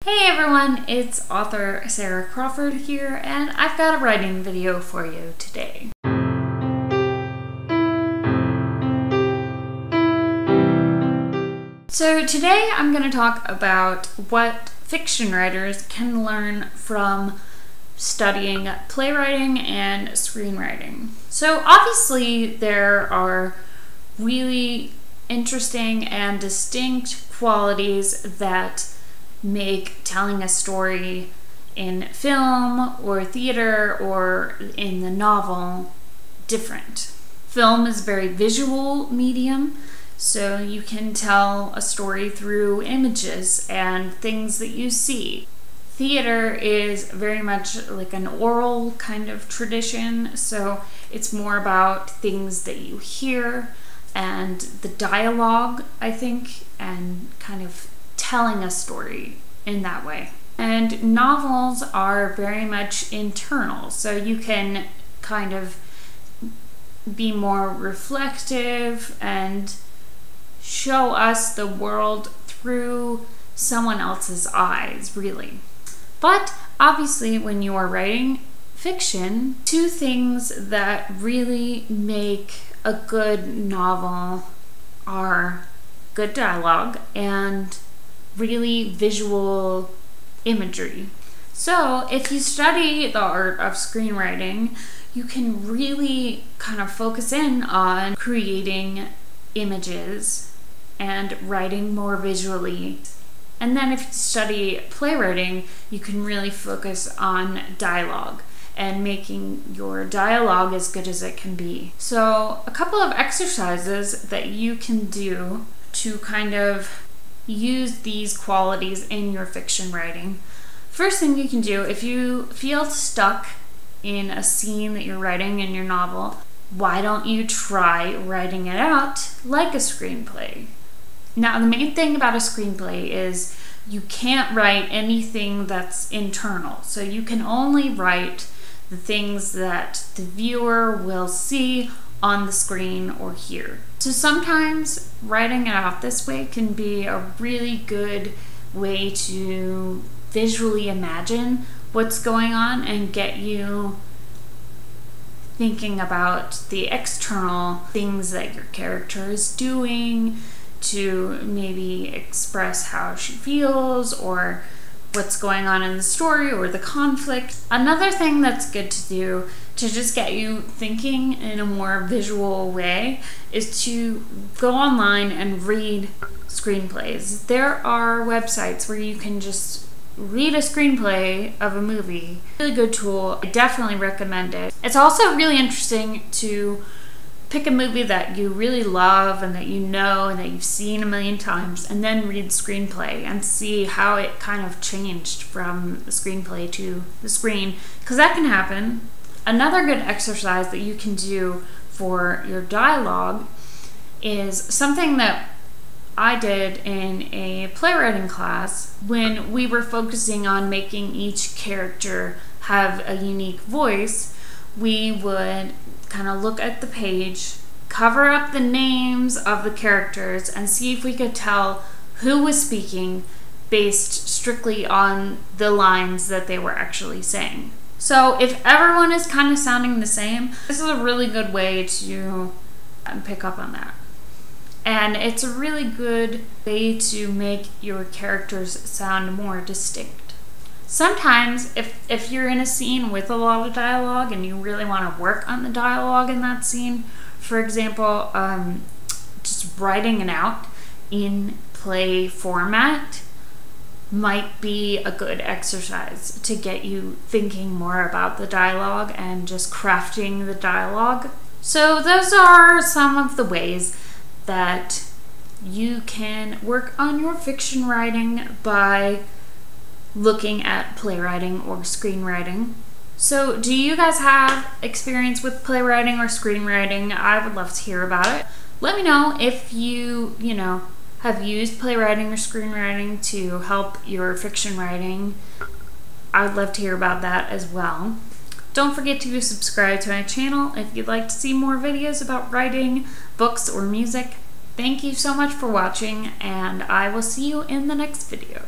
Hey everyone, it's author Sarah Crawford here, and I've got a writing video for you today. So today I'm going to talk about what fiction writers can learn from studying playwriting and screenwriting. So obviously there are really interesting and distinct qualities that make telling a story in film or theater or in the novel different. Film is a very visual medium, so you can tell a story through images and things that you see. Theater is very much like an oral kind of tradition, so it's more about things that you hear and the dialogue, I think, and kind of telling a story in that way. And novels are very much internal, so you can kind of be more reflective and show us the world through someone else's eyes, really. But obviously when you are writing fiction, two things that really make a good novel are good dialogue and really visual imagery. So if you study the art of screenwriting, you can really kind of focus in on creating images and writing more visually. And then if you study playwriting, you can really focus on dialogue and making your dialogue as good as it can be. So a couple of exercises that you can do to kind of use these qualities in your fiction writing. First thing you can do, if you feel stuck in a scene that you're writing in your novel, why don't you try writing it out like a screenplay? Now, the main thing about a screenplay is you can't write anything that's internal. So you can only write the things that the viewer will see on the screen or hear. So sometimes writing it out this way can be a really good way to visually imagine what's going on and get you thinking about the external things that your character is doing, to maybe express how she feels or what's going on in the story or the conflict. Another thing that's good to do to just get you thinking in a more visual way is to go online and read screenplays. There are websites where you can just read a screenplay of a movie. Really good tool. I definitely recommend it. It's also really interesting to pick a movie that you really love and that you know and that you've seen a million times, and then read the screenplay and see how it kind of changed from the screenplay to the screen, because that can happen. Another good exercise that you can do for your dialogue is something that I did in a playwriting class when we were focusing on making each character have a unique voice. We would kind of look at the page, cover up the names of the characters, and see if we could tell who was speaking based strictly on the lines that they were actually saying. So if everyone is kind of sounding the same, this is a really good way to pick up on that. And it's a really good way to make your characters sound more distinct. Sometimes if you're in a scene with a lot of dialogue and you really want to work on the dialogue in that scene, for example, just writing it out in play format might be a good exercise to get you thinking more about the dialogue and just crafting the dialogue. So those are some of the ways that you can work on your fiction writing by looking at playwriting or screenwriting. So do you guys have experience with playwriting or screenwriting? I would love to hear about it. Let me know if you have used playwriting or screenwriting to help your fiction writing. I would love to hear about that as well. Don't forget to subscribe to my channel if you'd like to see more videos about writing, books, or music. Thank you so much for watching, and I will see you in the next video.